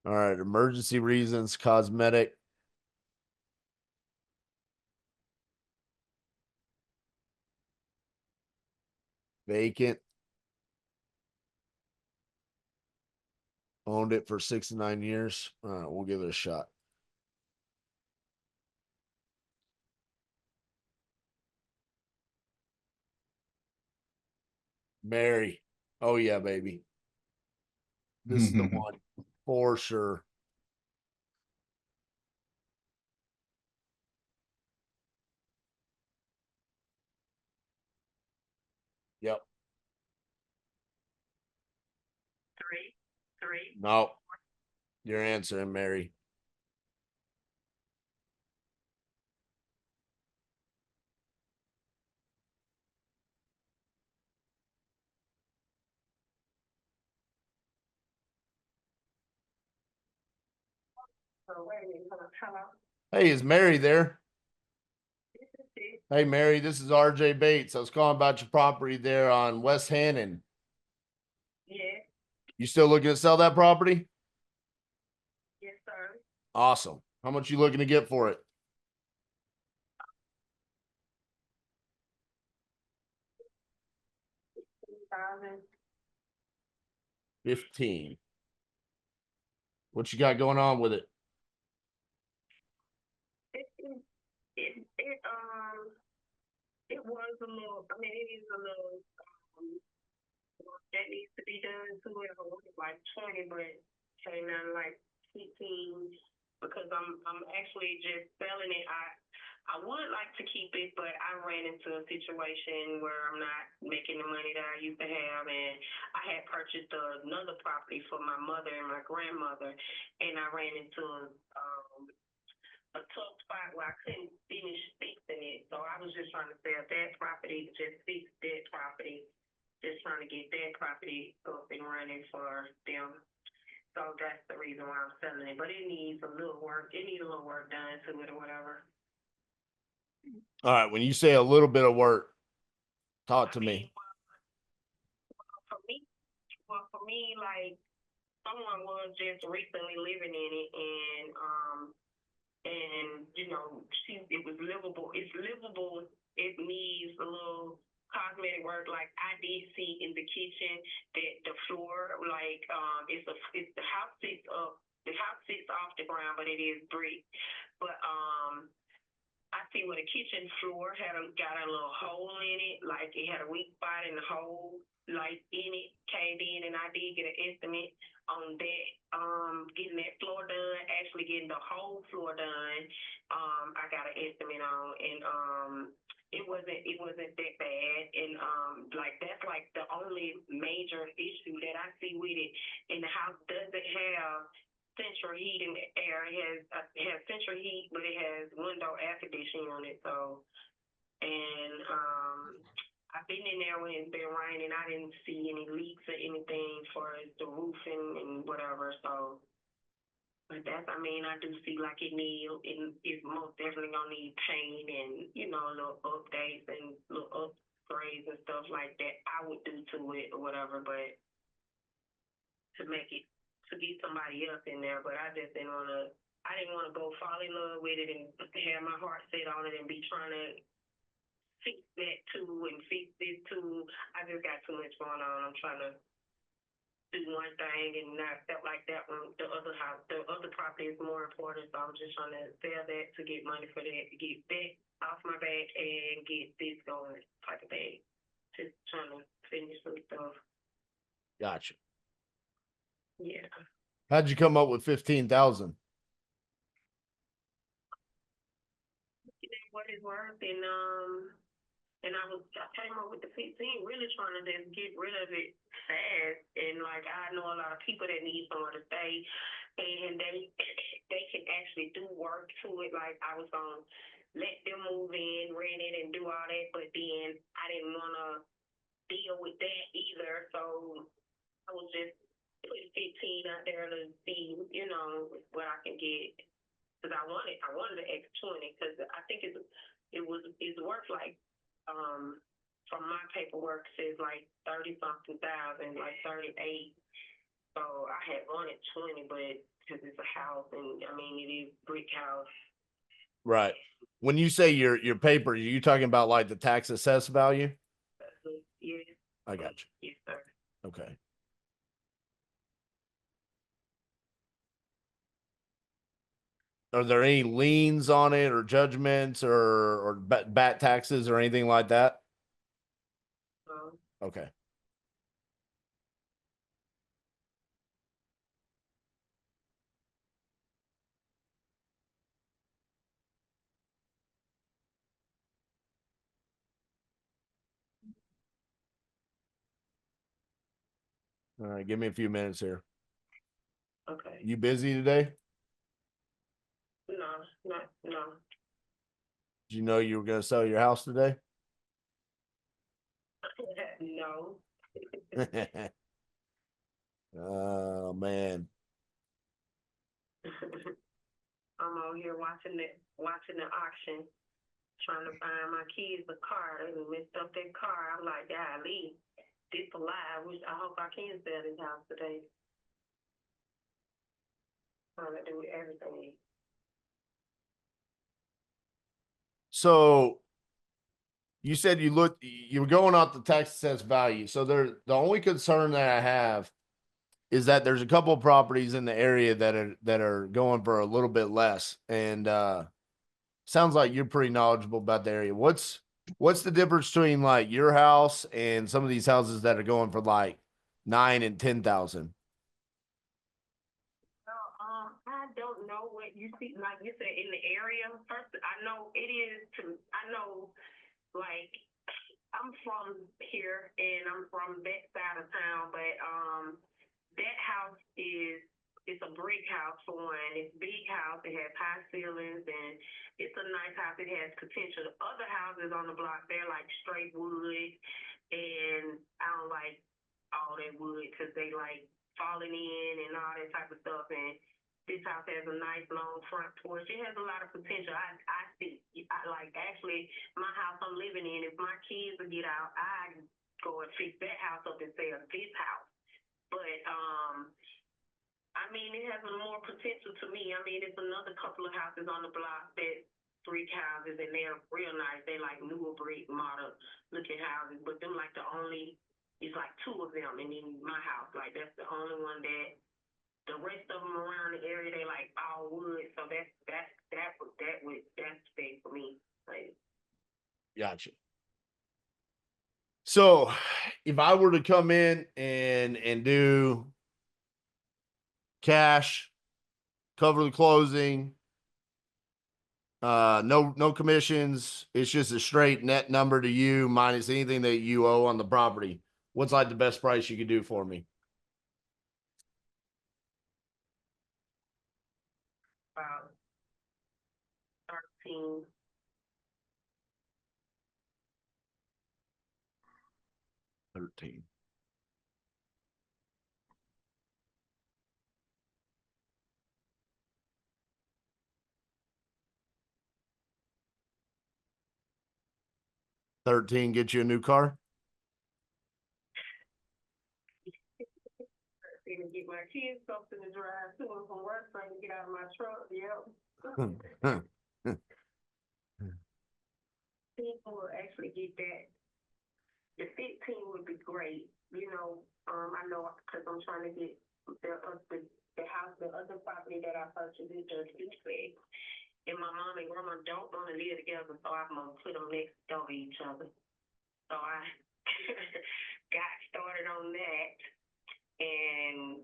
All right, emergency reasons, cosmetic. Vacant. Owned it for 6 to 9 years. All right, we'll give it a shot. Mary. Oh yeah, baby. This is the one for sure. Yep. Three. No, you're answering, Mary. So wait a minute. Hello. Hey, is Mary there? This is it. Hey, Mary, this is RJ Bates. I was calling about your property there on West Hannon. Yes. You still looking to sell that property? Yes, sir. Awesome. How much you looking to get for it? 2000. 15. What you got going on with it? It, it, it, it, it was a little, I mean, it is a little, work that needs to be done to it. I wanted like 20, but came out like 15 because I'm actually just selling it. I would like to keep it, but I ran into a situation where I'm not making the money that I used to have, and I had purchased another property for my mother and my grandmother, and I ran into a tough spot where I couldn't finish fixing it. So I was just trying to sell that property, just fix that property, just trying to get that property up and running for them. So that's the reason why I'm selling it. But it needs a little work. It needs a little work done to it or whatever. All right, when you say a little bit of work, talk I to mean, me. for me, for me, like someone was just recently living in it, and you know, it was livable. It's livable. It needs a little cosmetic work. Like I did see in the kitchen that the floor, like it's the house sits up. The house sits off the ground, but it is brick. But I see where the kitchen floor got a little hole in it, like it had a weak spot in the hole, like in it, caved in, and I did get an estimate on that, getting that floor done, actually getting the whole floor done. I got an estimate on, and it wasn't that bad, and like that's like the only major issue that I see with it. And the house doesn't have central heat in the air. It has central heat, but it has window air conditioning on it. So, and I've been in there when it's been raining. I didn't see any leaks or anything for the roofing and whatever. So, but that's, I mean, I do see like it's most definitely gonna need paint and little updates and little upgrades and stuff like that. I would do to it or whatever, but to make it to be somebody else in there, but I didn't want to go fall in love with it and have my heart set on it and be trying to fix that too and fix this too. I just got too much going on. I'm trying to do one thing, and I felt like that one, the other property is more important. So I'm just trying to sell that to get money for that, to get that off my back and get this going type of thing. Just trying to finish some stuff. Gotcha. Yeah. How'd you come up with 15,000? What is worth, and I came up with the 15, really trying to just get rid of it fast. And like I know a lot of people that need somewhere to stay, and they can actually do work to it. Like I was gonna let them move in, rent it, and do all that, but then I didn't want to deal with that either. So I was just putting 15 out there to see, what I can get. Because I wanted an X 20 because I think it's worth like from my paperwork says like 30 something thousand, like 38. So I had wanted 20, but because it's a house, and I mean it is brick house. Right. When you say your paper, are you talking about like the tax assessed value? Yes. I got you. Yes, sir. Okay. Are there any liens on it or judgments or bat taxes or anything like that? Okay. All right. Give me a few minutes here. Okay. You busy today? No. Did you know you were going to sell your house today? No. Oh, man. I'm out here watching the auction, trying to find my kids a car. They messed up that car. I'm like, golly, this a lie. I hope I can sell this house today. Trying to do everything. So you said you were going off the tax assessed value. So the only concern that I have is that there's a couple of properties in the area that are going for a little bit less. And sounds like you're pretty knowledgeable about the area. What's the difference between like your house and some of these houses that are going for like 9 and 10,000? I don't know what you see, like you said, in the area. First, I know it is. I know, like, I'm from here and I'm from that side of town, but that house it's a brick house for one. It's a big house. It has high ceilings and it's a nice house. It has potential. The other houses on the block, they're like straight wood, and I don't like all that wood because they like falling in and all that type of stuff. And this house has a nice long front porch. It has a lot of potential. I see. I like actually my house I'm living in. If my kids will get out, I go and fix that house up and sell this house. But I mean, it has more potential to me. I mean, it's another couple of houses on the block that brick houses, and they're real nice. They're like newer brick model looking houses, but them like the only. It's like two of them, and then my house, like that's the only one that. The rest of them around the area, they like all wood, so that's big for me. Like, Gotcha. So if I were to come in and do cash, cover the closing, no commissions, it's just a straight net number to you minus anything that you owe on the property, what's like the best price you could do for me? about 13. 13. Get you a new car. To get my kids something to drive to and from work so I can get out of my truck. Yep. People will actually get that. The 15 would be great. I know because I'm trying to get the house, the other property that I purchased is a duplex. And my mom and grandma don't want to live together, so I'm going to put them next door to each other. So I got started on that and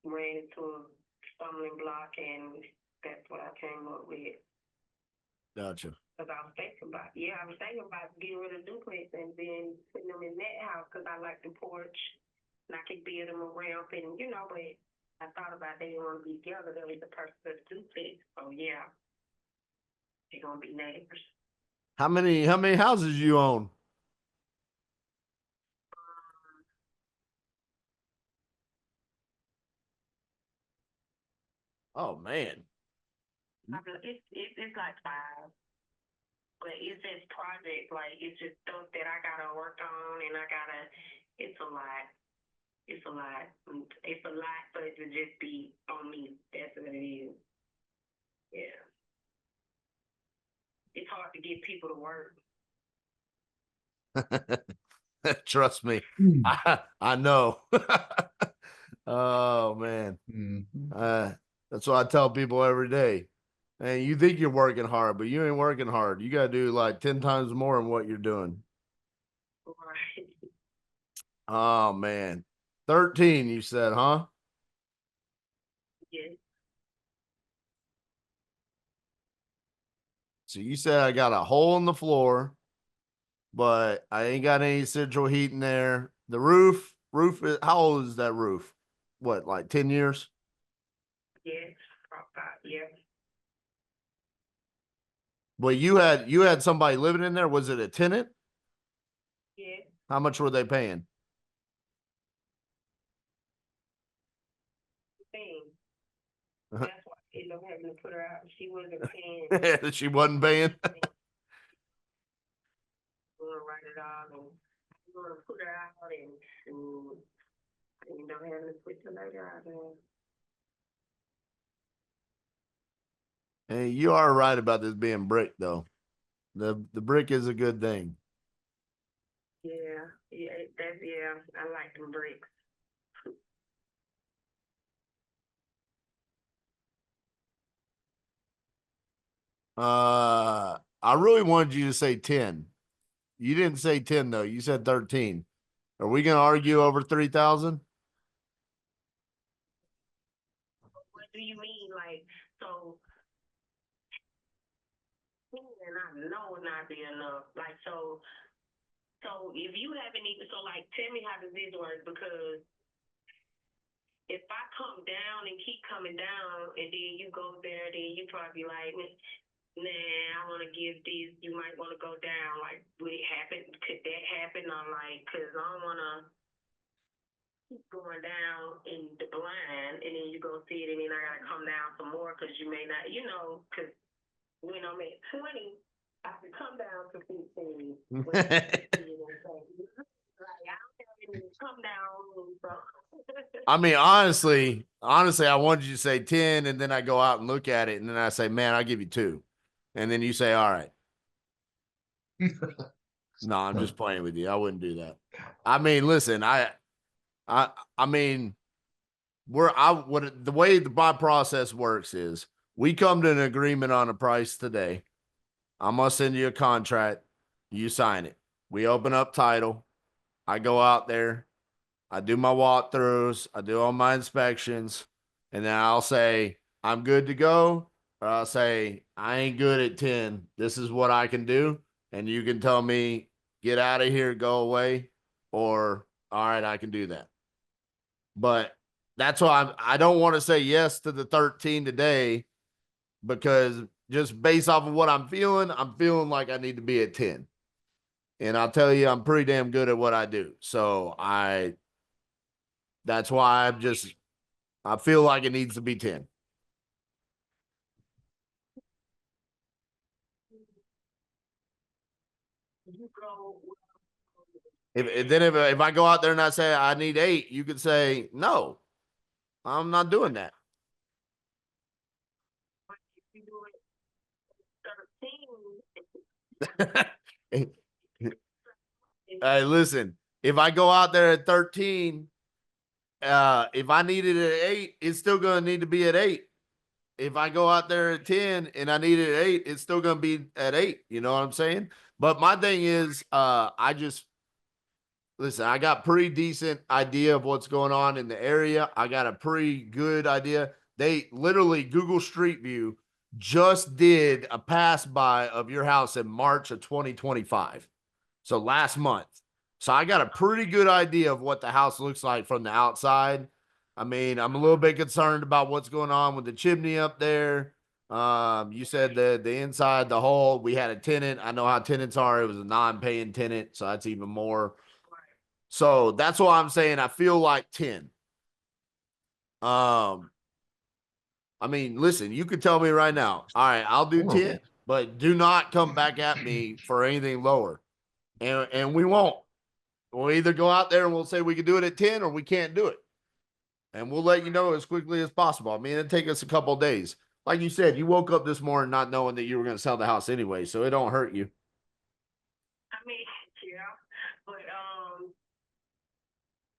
ran into a stumbling block, and that's what I came up with. Gotcha. Because I was thinking about getting rid of duplex and then putting them in that house because I like the porch and I could build them around and, but I thought about they didn't want to be together. There was the person of the duplex. So, yeah, they're going to be neighbors. How many houses you own? Oh man. It's like 5. But it's just projects, like it's just stuff that I gotta work on, and it's a lot. It's a lot. It's a lot to just be on me. That's what it is. Yeah. It's hard to get people to work. Trust me, I know. Oh man, that's what I tell people every day. And you think you're working hard, but you ain't working hard. You got to do like 10 times more than what you're doing. Right. Oh man, 13. You said, huh? Yes. So you said I got a hole in the floor, but I ain't got any central heating there. The roof is, how old is that roof? What, like 10 years? Yes. Yeah. Well, you had somebody living in there. Was it a tenant? Yeah. How much were they paying? Thing. That's why I ended up having to put her out. She wasn't paying. She wasn't paying. We're gonna write it out and we're gonna put her out and you know having to put the later out there. Hey, you are right about this being brick though. The brick is a good thing. Yeah, I like them bricks. I really wanted you to say 10. You didn't say 10 though. You said 13. Are we going to argue over 3,000? What do you mean? Like, so, and I know it not be enough. Like, so if you haven't even, so like, tell me how does this work? Because if I come down and keep coming down, and then you go there, then you probably like, nah, I want to give this. You might want to go down. Like, would it happen? Could that happen? I'm like, cause I don't want to keep going down in the blind, and then you go see it, and then I gotta come down some more, cause you may not, you know, cause when I'm at 20, I can come down to 15. Like, I don't have any come down, so. I mean, honestly, I wanted you to say 10 and then I go out and look at it and then I say, man, I'll give you 2. And then you say, all right. No, I'm just playing with you. I wouldn't do that. I mean, listen, I mean, the way my process works is we come to an agreement on a price today. I'm going to send you a contract. You sign it. We open up title. I go out there. I do my walkthroughs. I do all my inspections. And then I'll say, I'm good to go. Or I'll say, I ain't good at 10. This is what I can do. And you can tell me, get out of here, go away. Or, all right, I can do that. But that's why I don't want to say yes to the 13 today, because just based off of what I'm feeling like I need to be at 10. And I'll tell you, I'm pretty damn good at what I do. So that's why I feel like it needs to be 10. You go. If I go out there and I say I need 8, you could say, no, I'm not doing that. You do it 13. Hey, listen, if I go out there at 13, if I need it at 8, it's still going to need to be at 8. If I go out there at 10 and I need it at 8, it's still going to be at 8. You know what I'm saying? But my thing is, listen, I got pretty decent idea of what's going on in the area. I got a pretty good idea. They literally, Google Street View just did a pass by of your house in March of 2025. So last month. So I got a pretty good idea of what the house looks like from the outside. I mean, I'm a little bit concerned about what's going on with the chimney up there. You said the inside, the hole, we had a tenant. I know how tenants are. It was a non-paying tenant, so that's even more. So that's why I'm saying I feel like 10. I mean, listen, you could tell me right now, all right, I'll do 10, but do not come back at me for anything lower. And we won't. We'll either go out there and we'll say we can do it at 10 or we can't do it. and we'll let you know as quickly as possible. I mean, it'll take us a couple days. Like you said, you woke up this morning not knowing that you were going to sell the house anyway, so it don't hurt you. I mean, yeah, but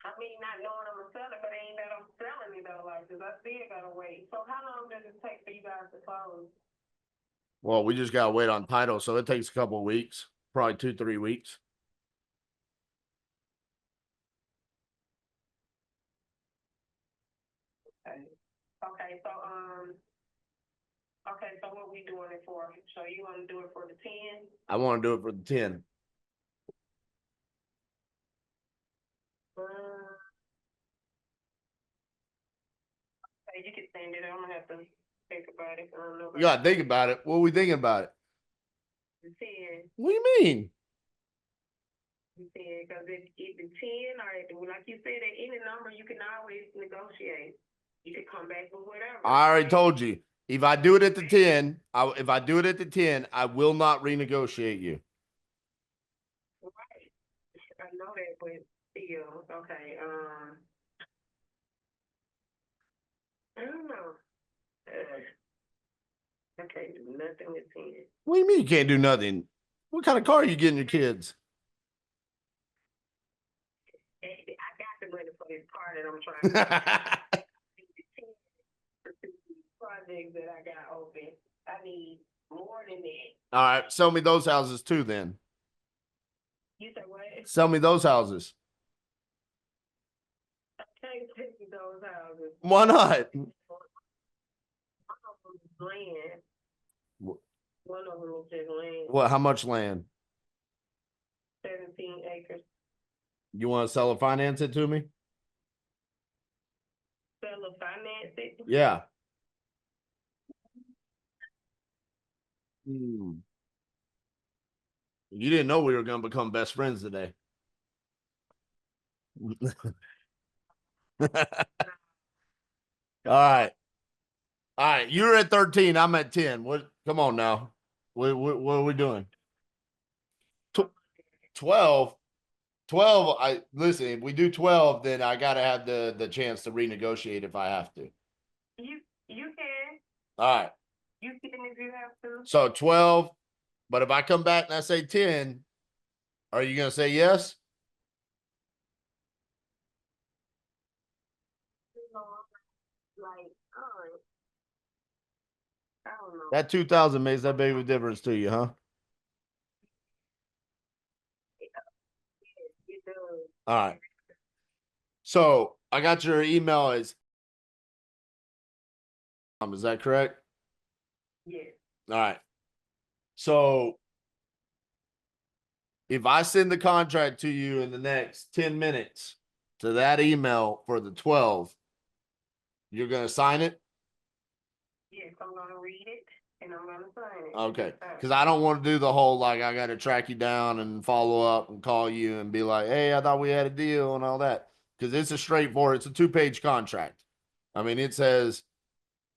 I mean, not knowing I'm gonna sell it, but it ain't that I'm selling it though. Like, 'cause I still gotta wait. So how long does it take for you guys to close? Well, we just got to wait on title, so it takes a couple of weeks, probably 2-3 weeks. Okay. Okay. Okay. So what we doing it for? So you want to do it for the 10? I want to do it for the 10. Okay, you can send it. I'm gonna have to think about it. I don't know. You got to think about it. What are we thinking about it? The 10. What do you mean? The 10, because if the 10 or like you said, at any number you can always negotiate. You can come back with whatever. I already told you. If I do it at the 10, if I do it at the 10, I will not renegotiate you. Right. I know that, but still, okay. I don't know. I can't do nothing with 10. What do you mean you can't do nothing? What kind of car are you getting your kids? I got the money for this car that I'm trying to projects that I got open. I need more than that. All right, sell me those houses too then. You said what? Sell me those houses. I can't take you those houses. Why not? One of them is land. One of them is just land. What? How much land? 17 acres. You want to sell or finance it to me? Sell or finance it? Yeah. You didn't know we were going to become best friends today. All right. All right. You're at 13. I'm at 10. What? Come on now. What are we doing? 12. 12. Listen, if we do 12, then I got to have the chance to renegotiate if I have to. You can. All right. You can if you have to. So 12. But if I come back and I say 10, are you going to say yes? Like, I don't know. That 2,000 makes that big of a difference to you, huh? It does. All right. So I got your email is that correct? Yes. All right. So if I send the contract to you in the next 10 minutes to that email for the 12, you're going to sign it? Yes, I'm going to read it and I'm going to sign it. Okay. Because I don't want to do the whole, like, I got to track you down and follow up and call you and be like, hey, I thought we had a deal and all that. Because it's a straightforward, it's a 2-page contract. I mean, it says,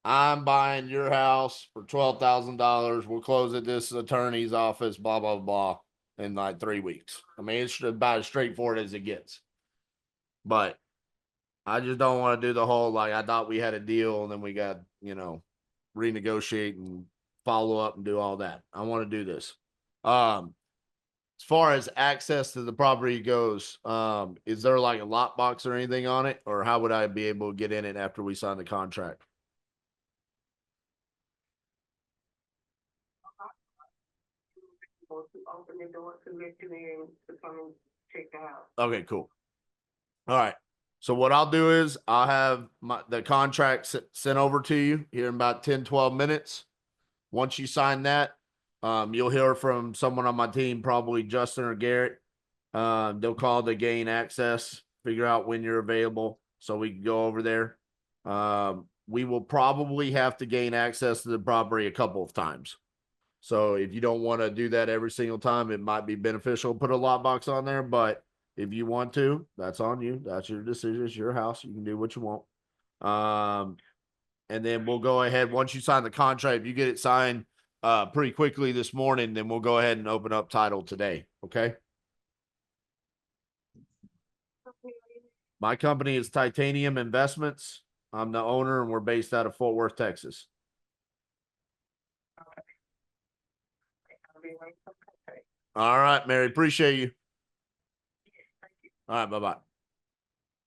I'm buying your house for $12,000. We'll close at this attorney's office, blah, blah, blah, in like 3 weeks. I mean, it's about as straightforward as it gets. But I just don't want to do the whole, like, I thought we had a deal and then we got, renegotiate and follow up and do all that. I want to do this. As far as access to the property goes, is there like a lockbox or anything on it? Or how would I be able to get in it after we sign the contract? To open the door to let you in to come and check the house. Okay, cool. All right. So what I'll do is I'll have the contract sent over to you here in about 10, 12 minutes. Once you sign that, you'll hear from someone on my team, probably Justin or Garrett. They'll call to gain access, figure out when you're available so we can go over there. We will probably have to gain access to the property a couple of times. So if you don't want to do that every single time, it might be beneficial to put a lockbox on there. But if you want to, that's on you. That's your decision. It's your house. You can do what you want. And then we'll go ahead. Once you sign the contract, if you get it signed pretty quickly this morning, then we'll go ahead and open up title today. Okay. My company is Titanium Investments. I'm the owner and we're based out of Fort Worth, Texas. I'll be waiting for contact. All right, Mary. Appreciate you. All right. Bye-bye.